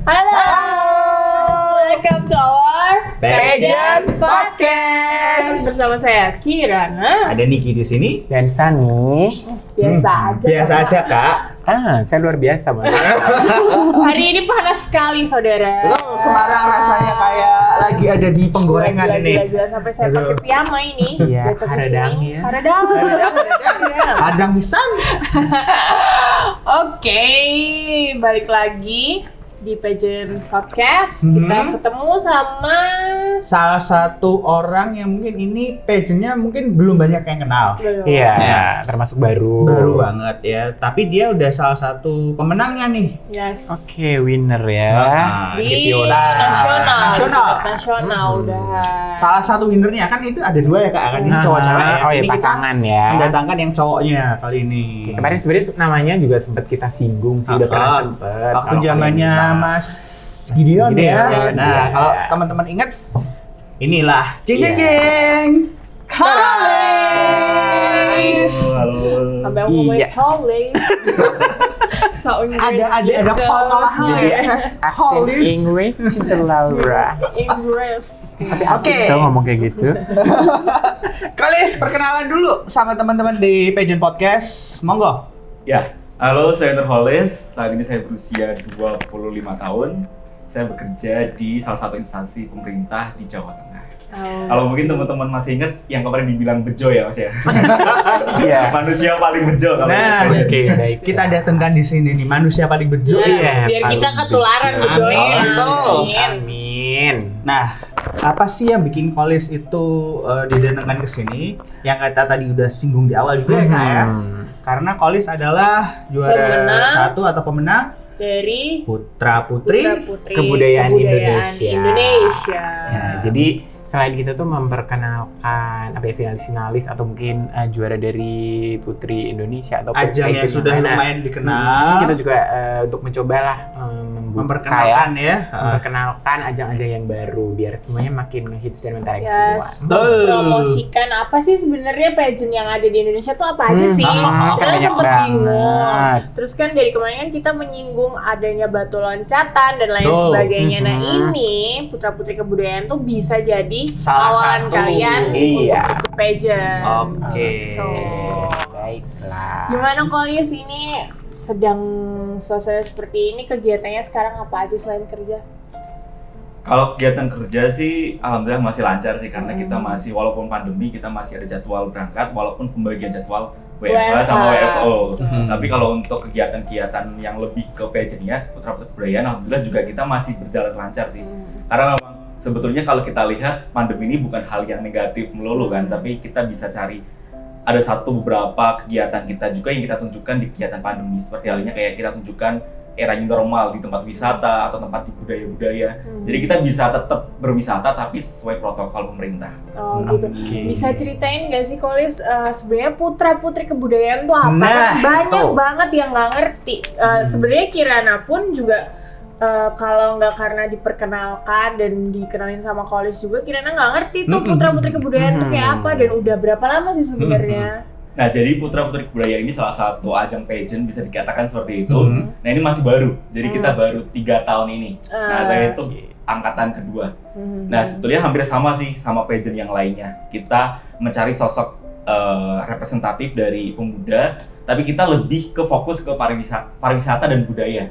Halo, welcome to our Pageant Podcast. Bersama saya Kirana. Ada Niki di sini. Dan Sani. Biasa aja. Biasa aja, Kak. Saya luar biasa banget. Hari ini panas sekali, saudara. Loh, Semarang rasanya kayak lagi ada di penggorengan ini. Gila, sampai saya pakai piyama ini. Iya, Datang ke haradang sini. ya. Haradang. Adang pisan. Oke, balik lagi di Pageant Podcast. Kita ketemu sama Salah satu orang yang mungkin ini pageantnya mungkin belum banyak yang kenal. Iya, Ya. termasuk baru. Baru banget ya. Tapi dia udah salah satu pemenangnya nih. Yes. Oke, winner ya. Nah, Di gitu. nasional udah. Salah satu winnernya kan itu ada dua ya, Kak. Kan ini cowok cewek ya. Oh iya, Ini kita pasangan ya. mendatangkan yang cowoknya kali ini. Kemarin sebenarnya namanya juga sempat kita singgung sih, udah pernah sempet. Waktu Kalau zamannya kalian Mas Gideon ya. Gideon, Nah, iya. kalau teman-teman ingat, inilah jeng Iya. jeng. College. Halo. Sampai aku ngomongin Iya. college. So Inggris Ada gitu. kolahnya ya. Accent College. English Cinta Laura. Inggris. Tapi Oke. asik tau ngomong kayak gitu. Kolis, perkenalan dulu sama teman-teman di Pageant Podcast. Monggo. Ya, halo saya Nurholis. Saat ini saya berusia 25 tahun. Saya bekerja di salah satu instansi pemerintah di Jawa Tengah. Oh. Kalau mungkin teman-teman masih ingat yang kemarin dibilang bejo ya Mas ya. Iya. Manusia paling bejo kalau Nah, pageant. Oke, baik. Kita datangkan di sini nih manusia paling bejo. Iya, biar paling kita ketularan bejo. bejoin. Amin. Betul. Amin. Nah, apa sih yang bikin Kolis itu didatangkan ke sini? Yang kata tadi udah singgung di awal juga ya, Kak ya. Karena Kolis adalah juara Pemenang. satu atau pemenang Dari Putra Putri. Putra-putri Kebudayaan Indonesia. Indonesia. Ya, jadi selain kita tuh memperkenalkan apa ya, finalis-finalis atau mungkin juara dari Putri Indonesia atau Ajang yang pageant sudah mana. lumayan dikenal. Kita juga untuk mencobalah Memperkenalkan ya. memperkenalkan ajang-ajang yang baru biar semuanya makin ngehits dan mentereng Yes. semua. Betul. Promosikan apa sih sebenarnya pageant yang ada di Indonesia tuh apa aja sih? kan Kita banyak sempet bingung. banget. Terus kan dari kemarin kan kita menyinggung adanya batu loncatan dan lain Betul. sebagainya. Nah Mhm. ini putra putri kebudayaan tuh bisa jadi Salah awalan satu. kalian Iya. untuk ikut pageant. Oke. Gitu. Baiklah. Gimana Kolis ini sedang suasana seperti ini, kegiatannya sekarang apa aja selain kerja? Kalau kegiatan kerja sih alhamdulillah masih lancar sih karena kita masih walaupun pandemi kita masih ada jadwal berangkat walaupun pembagian jadwal WFH sama WFO. Tapi kalau untuk kegiatan-kegiatan yang lebih ke pageant ya, Putra Putri Kebudayaan alhamdulillah juga kita masih berjalan lancar sih. Karena memang sebetulnya kalau kita lihat pandemi ini bukan hal yang negatif melulu kan, tapi kita bisa cari ada beberapa kegiatan kita juga yang kita tunjukkan di kegiatan pandemi. Seperti halnya kayak kita tunjukkan era new normal di tempat wisata atau tempat di budaya-budaya. Jadi kita bisa tetap berwisata tapi sesuai protokol pemerintah. Oh gitu. Oke. Bisa ceritain gak sih Kolis sebenarnya putra putri kebudayaan tuh apa? Nah, Banyak itu. banget yang nggak ngerti. Sebenarnya Kirana pun juga kalau nggak karena diperkenalkan dan dikenalin sama Kolis juga, Kirana nggak ngerti tuh putra putri kebudayaan tuh kayak apa dan udah berapa lama sih sebenarnya? Nah, jadi Putra Putri Kebudayaan ini salah satu ajang pageant bisa dikatakan seperti itu. Hmm. Nah, ini masih baru. Jadi kita baru 3 tahun ini. Nah, saya itu angkatan kedua. Nah, sebetulnya hampir sama sih sama pageant yang lainnya. Kita mencari sosok representatif dari pemuda, tapi kita lebih ke fokus ke pariwisata dan budaya.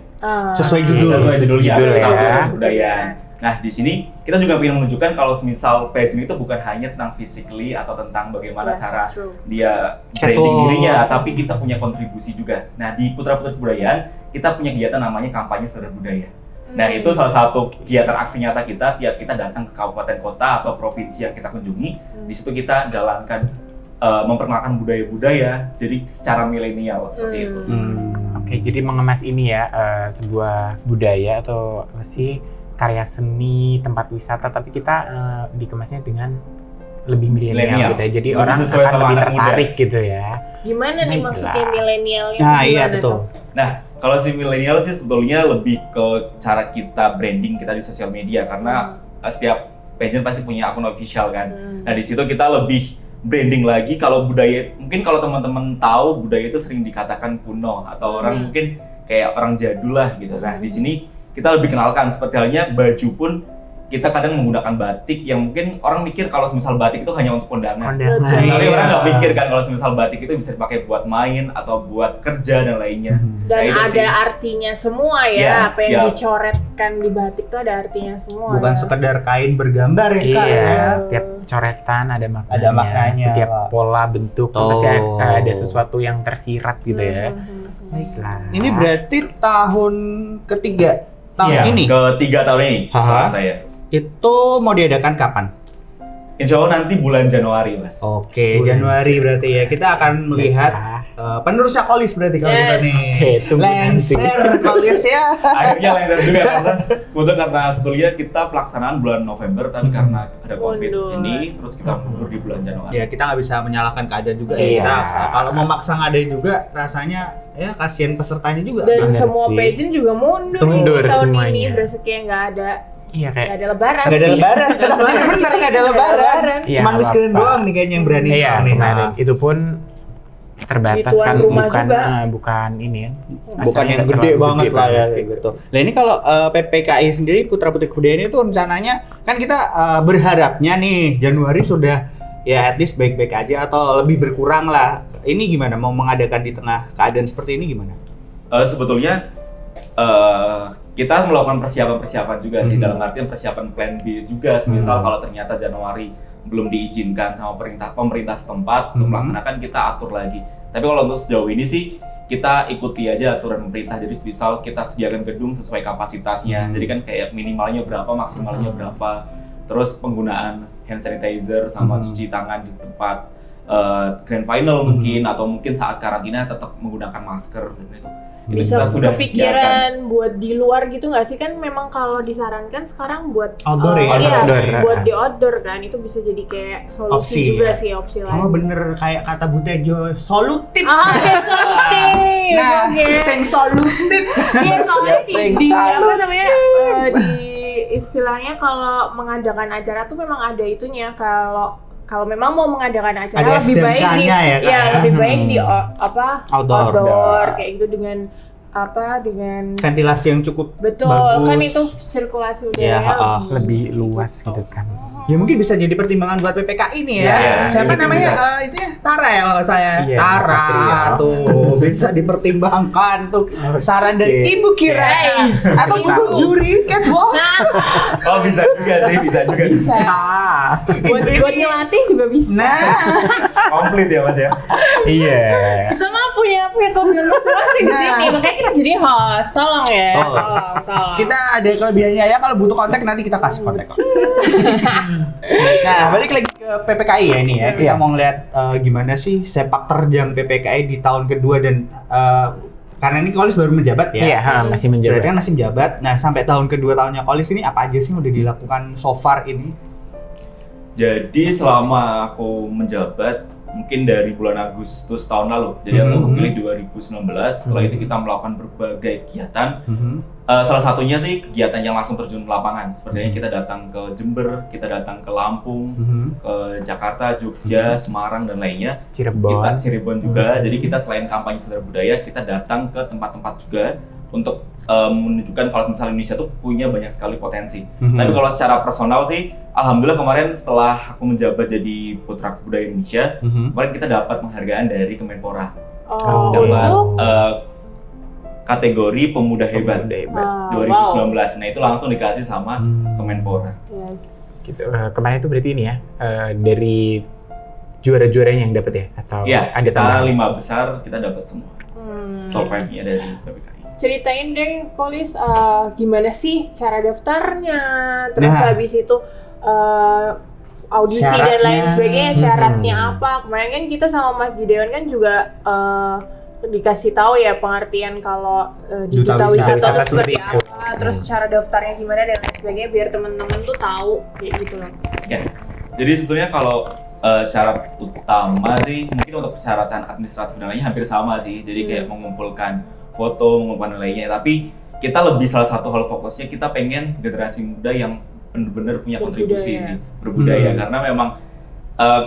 Sesuai judul. Sesuai judulnya, Judul ya. Putra Putri Kebudayaan. Nah, di sini kita juga ingin menunjukkan kalau semisal pageant itu bukan hanya tentang physically atau tentang bagaimana Yes, cara true. dia branding dirinya, tapi kita punya kontribusi juga. Nah, di Putra Putri Kebudayaan kita punya kegiatan namanya kampanye sadar budaya. Nah, itu salah satu kegiatan aksi nyata kita tiap kita datang ke kabupaten kota atau provinsi yang kita kunjungi. Di situ kita jalankan memperkenalkan budaya-budaya jadi secara milenial seperti itu. Oke, jadi mengemas ini ya sebuah budaya atau apa sih karya seni, tempat wisata, tapi kita dikemasnya dengan lebih milenial gitu ya. Jadi Lebih orang sesuai akan sama lebih anak muda. tertarik gitu ya. Gimana nih Baiklah. maksudnya milenialnya? Nah, tuh iya gimana betul. tuh? Nah, kalau si milenial sih sebetulnya lebih ke cara kita branding kita di sosial media karena setiap pageant pasti punya akun official kan. Nah, di situ kita lebih branding lagi kalau budaya, mungkin kalau teman-teman tahu budaya itu sering dikatakan kuno atau orang mungkin kayak orang jadul lah gitu. Nah, di sini kita lebih kenalkan. Seperti halnya baju pun kita kadang menggunakan batik yang mungkin orang mikir kalau semisal batik itu hanya untuk kondangan. Tapi Iya. orang nggak mikir kan kalau semisal batik itu bisa dipakai buat main atau buat kerja dan lainnya. Dan Nah, itu ada sih. artinya semua ya, Yes, apa yang ya. dicoretkan di batik tuh ada artinya semua. Bukan ya. sekedar kain bergambar ya Kak. Iya, ya. setiap coretan ada maknanya. Ada maknanya, Setiap Pak. pola bentuk kan Oh. pasti ada sesuatu yang tersirat gitu ya. Baiklah. Ini berarti tahun ketiga tahun Iya. ini. Ketiga tahun ini Haha. setelah saya. Itu mau diadakan kapan? Insya Allah nanti bulan Januari, Mas. Oke, Bulan Januari berarti ya. Kita akan melihat Baiklah. penerusnya Kolis berarti kalau kita Yes. nih. Oke, tunggu nanti. Lengser Kolis ya. Akhirnya lengser juga karena sebetulnya kita pelaksanaan bulan November tapi karena ada COVID Mundur. ini terus kita mundur di bulan Januari. Ya kita nggak bisa menyalahkan keadaan juga ya. Iya. Kita kalau mau maksa ngadain juga rasanya ya kasihan pesertanya juga. Dan Bener semua sih. pageant juga mundur, Mundur tahun semuanya. ini berasa kayak nggak ada Iya kayak nggak ada lebaran. Nggak ada lebaran. Bener nggak ada lebaran. Iya, Cuman nggak miskin apa-apa. doang nih kayaknya yang berani iya nih. kemarin itu pun terbatas Di tuan kan rumah bukan juga. bukan ini ya. Bukan acaranya yang nggak gede terlalu banget gede lah ya banget. kayak gitu. Nah ini kalau PPKI sendiri Putra Putri Kebudayaan itu rencananya kan kita berharapnya nih Januari sudah ya at least baik-baik aja atau lebih berkurang lah. Ini gimana mau mengadakan di tengah keadaan seperti ini gimana? Sebetulnya kita melakukan persiapan-persiapan juga sih Mhm. dalam artian persiapan plan B juga. Semisal Mhm. kalau ternyata Januari belum diizinkan sama pemerintah setempat untuk Mhm. melaksanakan, kita atur lagi. Tapi kalau untuk sejauh ini sih kita ikuti aja aturan pemerintah. Jadi misal kita sediakan gedung sesuai kapasitasnya. Mhm. Jadi kan kayak minimalnya berapa, maksimalnya Mhm. berapa. Terus penggunaan hand sanitizer sama Mhm. cuci tangan di tempat grand final mungkin, atau mungkin saat karantina tetap menggunakan masker dan itu. Itu Bisa kita sudah sediakan. kepikiran buat di luar gitu nggak sih? Kan memang kalau disarankan sekarang buat Outdoor ya? iya, Outdoor. buat di outdoor kan itu bisa jadi kayak solusi Opsi, juga ya? sih, opsi lain. Oh bener kayak kata Bu Tejo, solutif. Solutif. Nah, Oke. sing solutif. Iya, kalau Yang di apa salut. namanya di istilahnya kalau mengadakan acara tuh memang ada itunya. Kalau memang mau mengadakan acara Ada lebih baik di SDMK-nya ya, Kak, ya? lebih baik di Outdoor. outdoor kayak gitu dengan Ventilasi yang cukup betul bagus. kan itu sirkulasi Ya, udara Lebih luas gitu kan. Ya mungkin bisa jadi pertimbangan buat PPKI ini ya. Iya, Siapa bisa. namanya? Itu ya Tara ya kalau nggak saya. Iya, Tara Satria. tuh bisa dipertimbangkan tuh saran dari Oke. Ibu Kira Yes. atau Ibu Juri Catwalk. Nah, Oh bisa juga sih, bisa juga. bisa. buat ngelatih juga bisa. Nah, Komplit ya Mas ya. Iya. Kita mah punya kelebihan masing-masing di Nah. sini, makanya kita jadi host. Tolong ya, Oh. tolong. kita ada kelebihannya ya kalau butuh kontak nanti kita kasih kontak kok. Nah, balik lagi ke PPKI ya ini ya. Kita Iya. mau ngeliat gimana sih sepak terjang PPKI di tahun kedua dan karena ini Kolis baru menjabat ya. Iya, masih Berarti menjabat. kan masih menjabat. Nah, sampai tahun kedua tahunnya Kolis ini apa aja sih yang udah dilakukan so far ini? Jadi selama aku menjabat mungkin dari bulan Agustus tahun lalu. Jadi aku Mhm. kepilih 2019. Setelah itu kita melakukan berbagai kegiatan. Mhm. Salah satunya sih kegiatan yang langsung terjun ke lapangan. Sepertinya kita datang ke Jember, kita datang ke Lampung, Mhm. ke Jakarta, Jogja, Semarang dan lainnya. Kita Cirebon. Cirebon juga. Jadi kita selain kampanye sadar budaya, kita datang ke tempat-tempat juga untuk menunjukkan kalau misalnya Indonesia tuh punya banyak sekali potensi. Mhm. Tapi kalau secara personal sih, alhamdulillah kemarin setelah aku menjabat jadi Putra Kebudayaan Indonesia, Mhm. kemarin kita dapat penghargaan dari Kemenpora. Oh, Dapat, untuk Kategori Pemuda Hebat Pemuda hebat. 2019. Nah itu langsung dikasih sama Kemenpora. Yes. Gitu. Kemarin itu berarti ini ya dari juara-juaranya yang dapat ya atau Iya, ada kita tambahan? 5 besar kita dapat semua. Top 5-nya dari PPKI. Ceritain deh, Kolis, gimana sih cara daftarnya, terus Nah. habis itu audisi dan Syaratnya. lain sebagainya, syaratnya Mhm. apa? Kemarin kan kita sama Mas Gideon kan juga dikasih tahu ya pengertian kalau di Duta Duta Wisata Wisata itu seperti seperti itu. apa, terus cara daftarnya gimana dan lain sebagainya biar teman-teman tuh tahu kayak gitu loh. Ya. Jadi sebetulnya kalau syarat utama sih mungkin untuk persyaratan administratif dan lainnya hampir sama sih. Jadi kayak mengumpulkan foto, mengumpulkan lainnya. Tapi kita lebih salah satu hal fokusnya kita pengen generasi muda yang benar-benar punya kontribusi Berbudaya. sih, berbudaya. Karena memang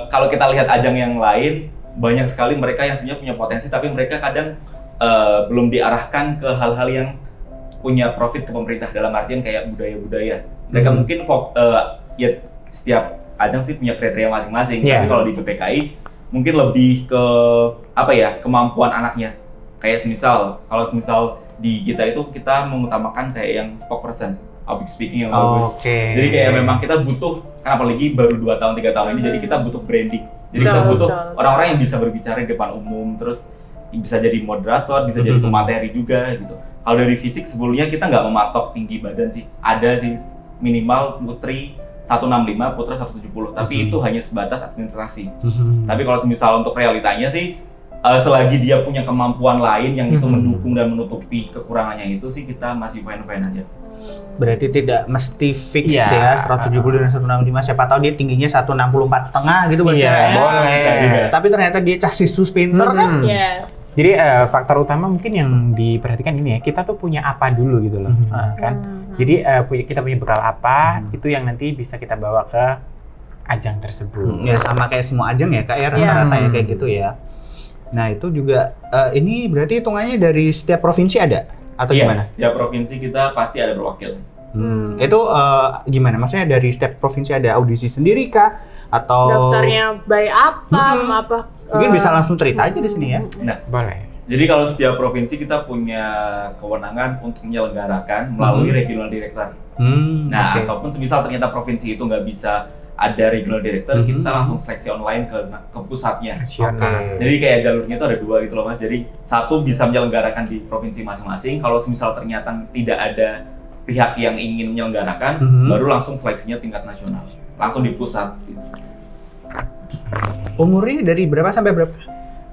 kalau kita lihat ajang yang lain banyak sekali mereka yang sebenarnya punya potensi tapi mereka kadang belum diarahkan ke hal-hal yang punya profit ke pemerintah dalam artian kayak budaya-budaya. Mereka mungkin ya setiap ajang sih punya kriteria masing-masing. Tapi kalau di PPKI mungkin lebih ke apa ya, kemampuan anaknya. Kayak kalau semisal di kita itu kita mengutamakan kayak yang spokesperson, public speaking yang bagus. Jadi kayak memang kita butuh, kan apalagi baru 2 tahun 3 tahun ini, jadi kita butuh branding. Jadi kita butuh orang-orang yang bisa berbicara di depan umum, terus bisa jadi moderator, bisa jadi pemateri juga gitu. Kalau dari fisik sebelumnya kita nggak mematok tinggi badan sih. Ada sih minimal putri 165, putra 170, tapi itu hanya sebatas administrasi. Tapi kalau semisal untuk realitanya sih, selagi dia punya kemampuan lain yang itu mendukung dan menutupi kekurangannya itu sih, kita masih fine-fine aja. Berarti tidak mesti fix ya 170 dan 165, siapa tahu dia tingginya 164,5 gitu baca. Boleh. Tapi ternyata dia casis pinter kan? Jadi faktor utama mungkin yang diperhatikan ini ya, kita tuh punya apa dulu gitu loh, kan? Jadi kita punya bekal apa, itu yang nanti bisa kita bawa ke ajang tersebut. Ya sama kayak semua ajang ya Kak ya, rata-rata ya kayak gitu ya. Nah itu juga, ini berarti hitungannya dari setiap provinsi ada? Atau gimana? Setiap provinsi kita pasti ada berwakil. Itu gimana? Maksudnya dari setiap provinsi ada audisi sendiri kah? Atau daftarnya by apa? Mungkin bisa langsung cerita aja di sini ya. Nah, boleh. Jadi kalau setiap provinsi kita punya kewenangan untuk menyelenggarakan melalui regional director. Ataupun semisal ternyata provinsi itu nggak bisa ada regional director, kita langsung seleksi online ke pusatnya. Jadi kayak jalurnya itu ada 2 gitu loh Mas. Jadi satu bisa menyelenggarakan di provinsi masing-masing. Kalau semisal ternyata tidak ada pihak yang ingin menyelenggarakan, baru langsung seleksinya tingkat nasional, langsung di pusat. Gitu. Umurnya dari berapa sampai berapa?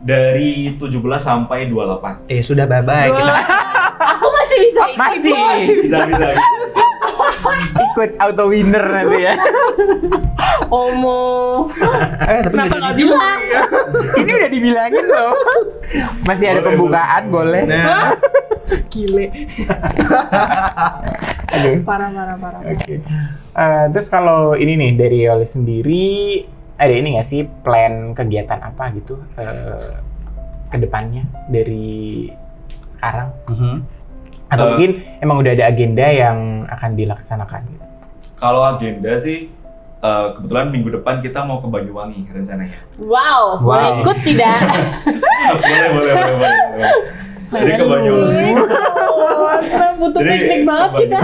Dari 17 sampai 28. Sudah bye-bye kita. Aku masih bisa ikut. Bisa. Ikut auto winner nanti ya. Omo. Tapi kenapa nggak bilang? Ini udah dibilangin loh. Masih ada pembukaan, boleh. Gile. Aduh. Parah. Oke. Terus kalau ini nih dari Oli sendiri, ada ini nggak sih plan kegiatan apa gitu ke depannya dari sekarang? Atau mungkin emang udah ada agenda yang akan dilaksanakan gitu? Kalau agenda sih, kebetulan minggu depan kita mau ke Banyuwangi rencananya. Wow. Boleh ikut tidak? boleh. Jadi ke Banyuwangi. Butuh piknik banget kita.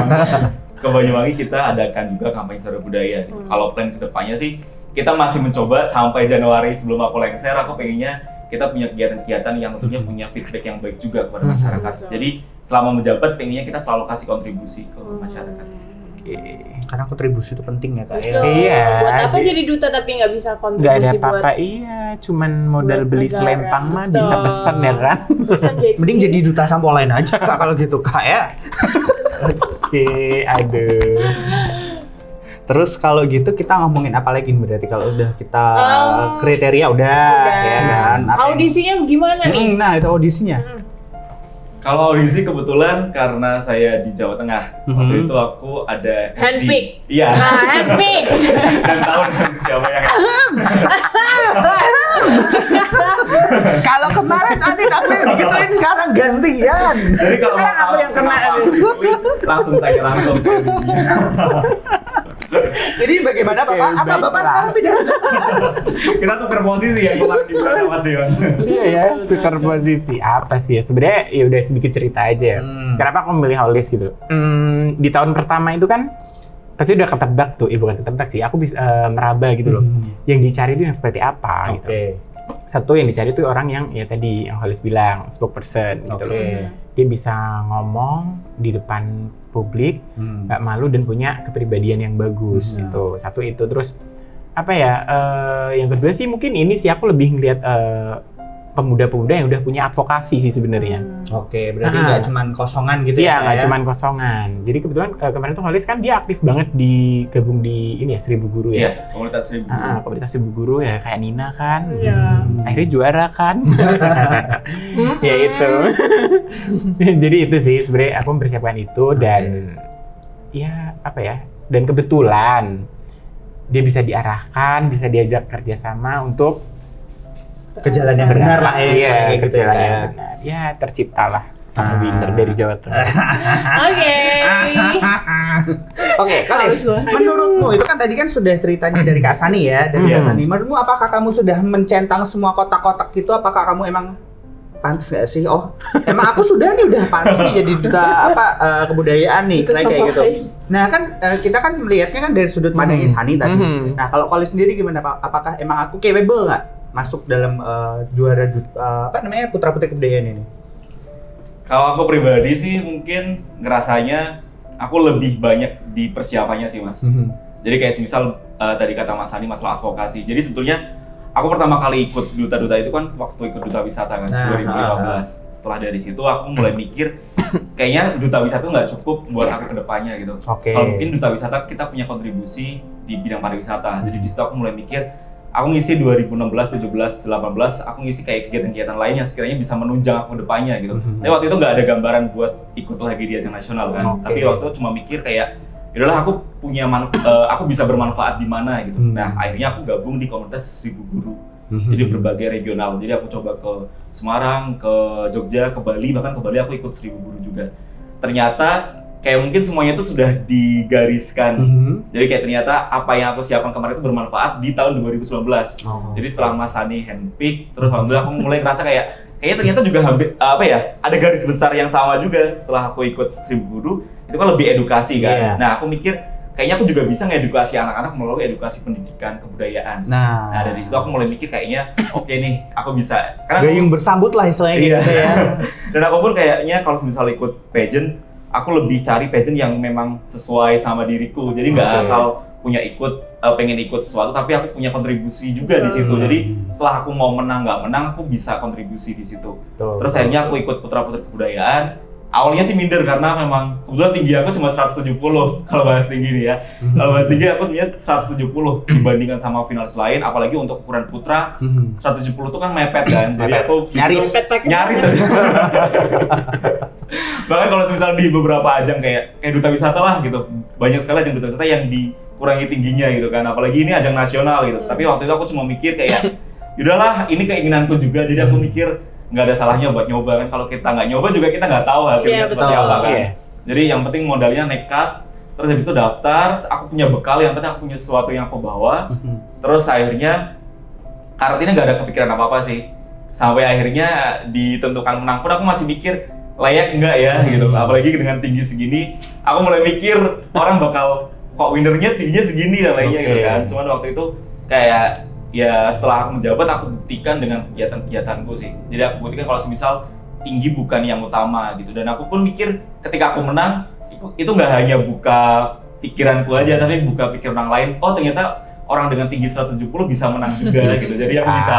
Ke Banyuwangi kita adakan juga kampanye Sadar Budaya. Kalau plan kedepannya sih, kita masih mencoba sampai Januari sebelum aku lengser, aku pengennya kita punya kegiatan-kegiatan yang tentunya punya feedback yang baik juga kepada masyarakat. Jadi selama menjabat pengennya kita selalu kasih kontribusi ke masyarakat. Karena kontribusi itu penting ya Kak. Iya. Buat apa jadi duta tapi nggak bisa kontribusi? Nggak ada apa-apa, cuman modal beli selempang mah bisa pesen ya kan. Mending jadi duta sampo lain aja Kak kalau gitu Kak ya. Oke, aduh. Terus kalau gitu kita ngomongin apa lagi berarti kalau udah kita kriteria udah ya kan. Audisinya gimana nih? Nah itu audisinya. Kalau audisi kebetulan karena saya di Jawa Tengah, waktu itu aku ada handpick. Iya. Handpick. Dan tahu siapa yang Kalau kemarin Adit aku yang digituin, sekarang gantian. Jadi kalau aku yang kena langsung tanya langsung. Jadi bagaimana Bapak? Apa Bapak sekarang pindah? Kita tukar posisi ya kemarin di bulan Mas Dion. Iya ya, tukar posisi. Apa sih ya? Sebenarnya ya udah sedikit cerita aja. Kenapa aku memilih Holis gitu? Di tahun pertama itu kan pasti udah ketebak tuh, bukan ketebak sih. Aku bisa meraba gitu loh. Yang dicari itu yang seperti apa gitu. Satu yang dicari tuh orang yang ya tadi yang Holis bilang spokesperson gitu loh. Dia bisa ngomong di depan publik, nggak malu dan punya kepribadian yang bagus gitu. Satu itu. Terus apa ya? Yang kedua sih mungkin ini sih aku lebih ngeliat pemuda-pemuda yang udah punya advokasi sih sebenarnya. Oke, berarti nggak cuman kosongan gitu ya? Iya, nggak cuman kosongan. Jadi kebetulan kemarin tuh Holis kan dia aktif banget gabung di ini ya 1000 Guru ya. Iya, komunitas 1000 Guru. Komunitas 1000 Guru ya kayak Nina kan. Akhirnya juara kan. Ya itu. Jadi itu sih sebenarnya aku mempersiapkan itu dan ya apa ya? Dan kebetulan dia bisa diarahkan, bisa diajak kerjasama untuk ke jalan yang benar lah ya. Iya, kayak ke gitu jalan ya. yang benar. Ya, terciptalah sang winner dari Jawa Tengah. Oke. Oke, Kalis, menurutmu itu kan tadi kan sudah ceritanya dari Kak Sani ya, dari Kak Sani. Menurutmu apakah kamu sudah mencentang semua kotak-kotak itu? Apakah kamu emang pantas gak sih? Oh, emang aku sudah pantas nih jadi duta kebudayaan nih, Itu kayak gitu. sampai. Nah kan kita kan melihatnya kan dari sudut pandangnya Sani tadi. Nah kalau Kalis sendiri gimana Pak? Apakah emang aku capable nggak masuk dalam juara putra putri kebudayaan ini? Kalau aku pribadi sih mungkin ngerasanya aku lebih banyak di persiapannya sih Mas. Jadi kayak misal tadi kata Mas Sani masalah advokasi. Jadi sebetulnya aku pertama kali ikut duta-duta itu kan waktu ikut duta wisata kan 2015. Setelah dari situ aku mulai mikir kayaknya duta wisata itu nggak cukup buat aku kedepannya gitu. Kalau mungkin duta wisata kita punya kontribusi di bidang pariwisata. Jadi di situ aku mulai mikir aku ngisi 2016, 17, 18 aku ngisi kayak kegiatan-kegiatan lain yang sekiranya bisa menunjang aku depannya gitu. Tapi waktu itu nggak ada gambaran buat ikut lagi di ajang nasional kan. Tapi waktu itu cuma mikir kayak yaudahlah aku punya aku bisa bermanfaat di mana gitu. Nah akhirnya aku gabung di komunitas 1000 guru. Jadi berbagai regional. Jadi aku coba ke Semarang, ke Jogja, ke Bali, bahkan ke Bali aku ikut 1000 guru juga. Ternyata kayak mungkin semuanya itu sudah digariskan. Jadi kayak ternyata apa yang aku siapkan kemarin itu bermanfaat di tahun 2019. Jadi setelah Mas Sani handpick, terus alhamdulillah aku mulai ngerasa kayaknya ternyata juga ada garis besar yang sama juga setelah aku ikut 1000 guru. Itu kan lebih edukasi kan. Nah aku mikir kayaknya aku juga bisa ngedukasi anak-anak melalui edukasi pendidikan kebudayaan. Nah dari situ aku mulai mikir kayaknya oke nih aku bisa. Gayung bersambut lah istilahnya gitu ya. Dan aku pun kayaknya kalau misalnya ikut pageant, aku lebih cari pageant yang memang sesuai sama diriku. Jadi nggak asal pengen ikut sesuatu, tapi aku punya kontribusi juga di situ. Jadi setelah aku mau menang nggak menang, aku bisa kontribusi di situ. Terus akhirnya aku ikut putra putri kebudayaan. Awalnya sih minder karena memang kebetulan tinggi aku cuma 170 kalau bahas tinggi nih ya. Kalau bahas tinggi aku sebenarnya 170 dibandingkan sama finalis lain, apalagi untuk ukuran putra 170 itu kan mepet kan. Jadi aku nyaris aja. Bahkan kalau misalnya di beberapa ajang kayak duta wisata lah gitu, banyak sekali ajang duta wisata yang dikurangi tingginya gitu kan, apalagi ini ajang nasional gitu. Tapi waktu itu aku cuma mikir kayak yaudahlah ini keinginanku juga, jadi aku mikir nggak ada salahnya buat nyoba kan. Kalau kita nggak nyoba juga kita nggak tahu hasilnya seperti apa kan. Jadi yang penting modalnya nekat, terus habis itu daftar, aku punya bekal, yang penting aku punya sesuatu yang aku bawa. Terus akhirnya karantina nggak ada kepikiran apa-apa sih. Sampai akhirnya ditentukan menang pun aku masih mikir layak enggak ya gitu. Apalagi dengan tinggi segini, aku mulai mikir orang bakal kok winnernya tingginya segini dan lainnya gitu kan. Cuman waktu itu kayak ya setelah aku menjabat aku buktikan dengan kegiatan-kegiatanku sih. Jadi aku buktikan kalau semisal tinggi bukan yang utama gitu. Dan aku pun mikir ketika aku menang itu nggak hanya buka pikiranku aja, tapi buka pikiran orang lain. Oh ternyata orang dengan tinggi 170 bisa menang juga gitu. Jadi aku bisa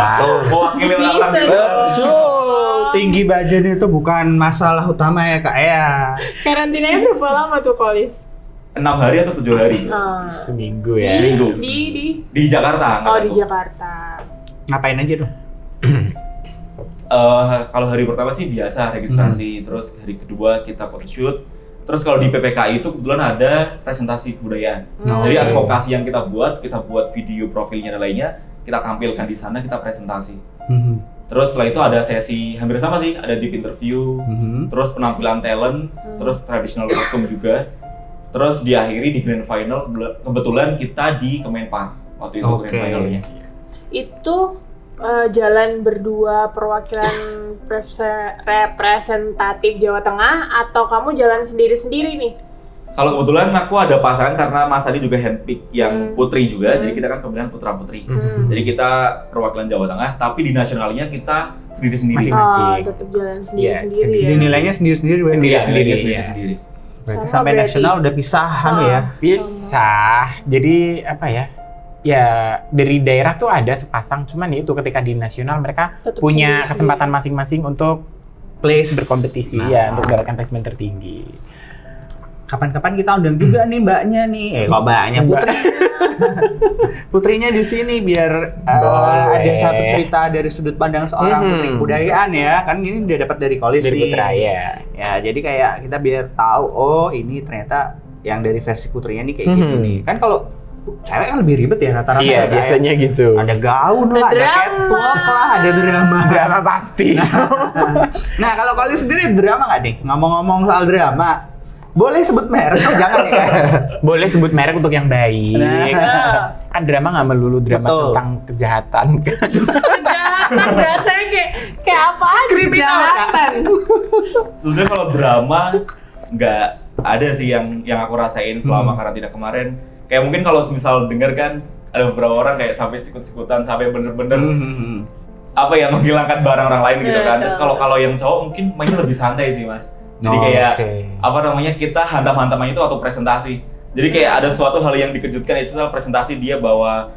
mewakili orang-orang gitu. Betul. Tinggi badan itu bukan masalah utama ya Kak ya. Karantinanya berapa lama tuh Kalis? 6 hari atau 7 hari? Seminggu ya. Seminggu. Di Jakarta. Di Jakarta. Ngapain aja tuh? Kalau hari pertama sih biasa registrasi, terus hari kedua kita photoshoot. Terus kalau di PPKI itu kebetulan ada presentasi kebudayaan. Jadi advokasi yang kita buat video profilnya dan lainnya, kita tampilkan di sana, kita presentasi. Terus setelah itu ada sesi hampir sama sih, ada deep interview, terus penampilan talent, terus traditional costume juga. Terus diakhiri di grand final, kebetulan kita di Kemenpar waktu itu grand finalnya. Itu jalan berdua perwakilan representatif Jawa Tengah atau kamu jalan sendiri-sendiri nih? Kalau kebetulan aku ada pasangan karena Mas Adi juga handpick yang putri juga, jadi kita kan pemilihan putra-putri. Jadi kita perwakilan Jawa Tengah, tapi di nasionalnya kita sendiri-sendiri. Tetap jalan sendiri-sendiri ya? Dinilainya sendiri-sendiri berarti ya? Sendiri-sendiri. Berarti sampai nasional udah pisahan ya? Pisah, jadi apa ya? Ya dari daerah tuh ada sepasang, cuman itu ketika di nasional mereka tetap punya sendiri. kesempatan masing-masing untuk Place berkompetisi ya, untuk mendapatkan placement tertinggi. Kapan-kapan kita undang juga nih mbaknya nih. Kok mbaknya putrinya di sini biar ada satu cerita dari sudut pandang seorang putri kebudayaan ya. Kan ini udah dapat dari Kalis Dari nih. putra ya. Ya, jadi kayak kita biar tahu oh ini ternyata yang dari versi putrinya nih kayak gini nih. Kan kalau cewek kan lebih ribet ya rata-rata. Iya, ya, kayak biasanya gitu. ada gaun lah, ada Drama. catwalk lah, ada drama. Drama pasti. Nah, kalau kalian sendiri drama nggak nih? Ngomong-ngomong soal drama, boleh sebut merek atau jangan ya? Boleh sebut merek untuk yang baik. Nah. Kan drama nggak melulu drama Betul. tentang kejahatan. Kejahatan berasanya kayak apa aja Kriminal, kejahatan. Sebenarnya kalau drama nggak ada sih yang aku rasain selama karantina kemarin. Kayak mungkin kalau misal denger kan ada beberapa orang kayak sampai sikut-sikutan sampai bener-bener apa ya menghilangkan barang orang lain gitu kan. Betul. Kalau yang cowok mungkin mainnya lebih santai sih mas. Jadi Oh, kayak oke. apa namanya kita hantam-hantaman itu atau presentasi. Jadi kayak ada suatu hal yang dikejutkan itu misal presentasi dia bawa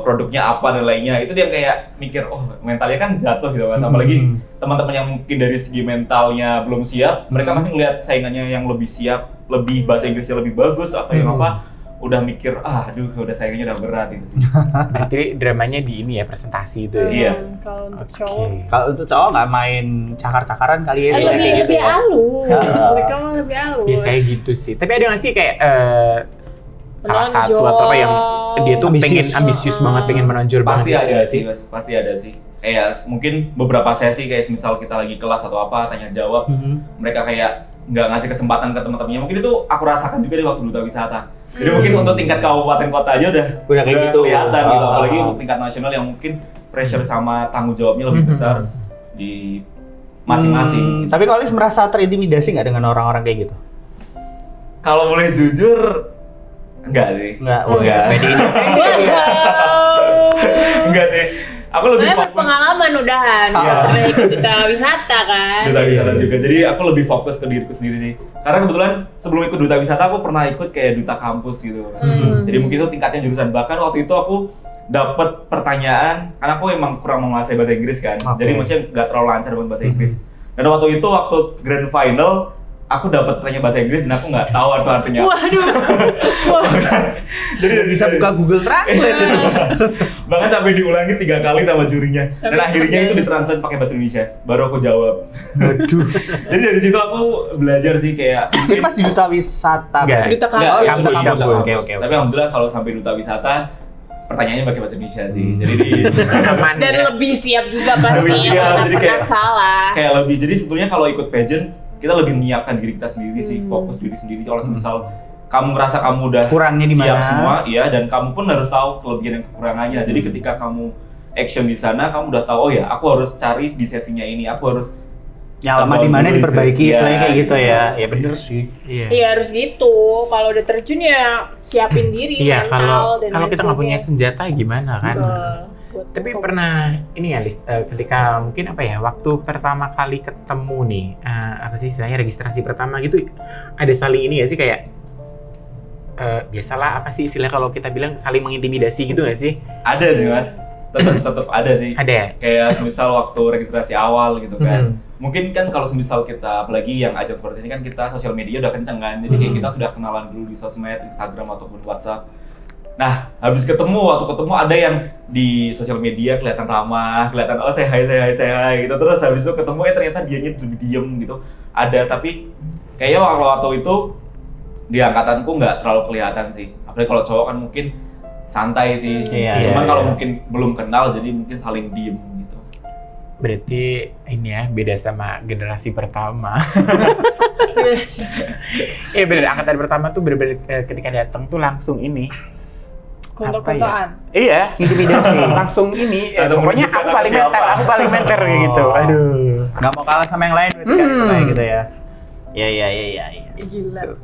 produknya apa dan lainnya itu dia kayak mikir oh mentalnya kan jatuh gitu mas. Apalagi teman-teman yang mungkin dari segi mentalnya belum siap, mereka masih ngelihat saingannya yang lebih siap, lebih bahasa Inggrisnya lebih bagus atau yang apa udah mikir aduh udah saingannya udah berat itu sih. Jadi dramanya di ini ya, presentasi itu ya. Iya. Kalau untuk Oke. cowok Kalau untuk cowok nggak main cakar-cakaran kali ya, istilahnya kayak gitu lebih ya. halus. Ya. Mereka mah lebih halus. Biasanya gitu sih. Tapi ada nggak sih kayak salah Menonjol. satu atau apa yang dia tuh Ambisius. pengen ambisius banget, pengen menonjol Pasti banget ada gitu sih mas, pasti ada sih. Kayak mungkin beberapa sesi kayak misal kita lagi kelas atau apa tanya jawab, mereka kayak nggak ngasih kesempatan ke teman-temannya. Mungkin itu aku rasakan juga di waktu duta wisata. Jadi mungkin untuk tingkat kabupaten kota aja udah kayak gitu. kelihatan gitu. Ah. Apalagi untuk tingkat nasional yang mungkin pressure sama tanggung jawabnya lebih besar di masing-masing. Tapi kalau Lis merasa terintimidasi nggak dengan orang-orang kayak gitu? Kalau boleh jujur, enggak sih. Nggak, Enggak. pede ini. Enggak sih. Aku lebih Soalnya fokus berpengalaman udahan, Iya. udah ikut duta wisata kan. duta wisata juga. Jadi aku lebih fokus ke diriku sendiri sih. Karena kebetulan sebelum ikut duta wisata aku pernah ikut kayak duta kampus gitu. Jadi mungkin itu tingkatnya jurusan. Bahkan waktu itu aku dapat pertanyaan karena aku emang kurang menguasai bahasa Inggris kan. Oke. Jadi maksudnya nggak terlalu lancar banget bahasa Inggris. Dan waktu itu waktu grand final aku dapat pertanyaan bahasa Inggris dan aku nggak tahu artinya. Waduh. Wah. Jadi Udah bisa buka Google Translate. bahkan sampai diulangi 3 kali sama jurinya. Dan Tapi akhirnya itu kerjain. ditranslate pakai bahasa Indonesia. Baru aku jawab. Waduh. Jadi dari situ aku belajar sih kayak Ini pas di duta wisata. Enggak. berarti? Duta Enggak, kampus, kampus. Oke. Tapi alhamdulillah kalau sampai duta wisata pertanyaannya pakai bahasa Indonesia sih. Jadi Aman Dan ya. lebih siap juga pasti, Lebih siap, karena jadi pernah kayak- salah. kayak lebih jadi sebetulnya kalau ikut pageant kita lebih menyiapkan diri kita sendiri sih, fokus diri sendiri. Kalau misal kamu ngerasa kamu udah Kurangnya di siap mana? semua, iya, dan kamu pun harus tahu kelebihan dan kekurangannya. Jadi ketika kamu action di sana, kamu udah tahu oh ya, aku harus cari di sesinya ini, aku harus Yang lemah di mana diperbaiki, Iya, istilahnya kayak gitu ya. gitu. Ya bener sih. Iya. Iya harus gitu. Kalau udah terjun ya siapin diri, Iya, mental dan kalau lain kita nggak punya sebagainya. senjata gimana kan? Betul. Buat Tapi untuk- pernah ini ya, Lis, ketika mungkin apa ya, waktu pertama kali ketemu nih, apa sih istilahnya registrasi pertama gitu, ada saling ini ya sih kayak biasalah apa sih istilah kalau kita bilang saling mengintimidasi gitu nggak sih? ada sih mas, tetap ada sih. Ada ya? Kayak semisal waktu registrasi awal gitu kan. Mhm. Mungkin kan kalau semisal kita apalagi yang ajang seperti ini kan kita sosial media udah kenceng kan. Jadi kayak kita sudah kenalan dulu di sosmed, Instagram ataupun WhatsApp. Nah, habis waktu ketemu ada yang di sosial media kelihatan ramah, kelihatan oh say hi gitu. Terus habis itu ketemu ternyata dianya lebih diem gitu. Ada tapi kayaknya waktu itu di angkatanku nggak terlalu kelihatan sih. Apalagi kalau cowok kan mungkin santai sih. Iya, Cuman iya, kalau iya. mungkin belum kenal jadi mungkin saling diem gitu. Berarti ini ya beda sama generasi pertama. Iya sih. Iya bener, angkatan pertama tuh bener-bener ketika datang tuh langsung ini. Kontok-kontokan. Iya, Intimidasi. langsung ini. Langsung Pokoknya menunjukkan aku paling aku menter, siapa. aku paling menter kayak gitu. Oh. Aduh. Nggak mau kalah sama yang lain berarti kan kayak gitu ya. Iya. Gila.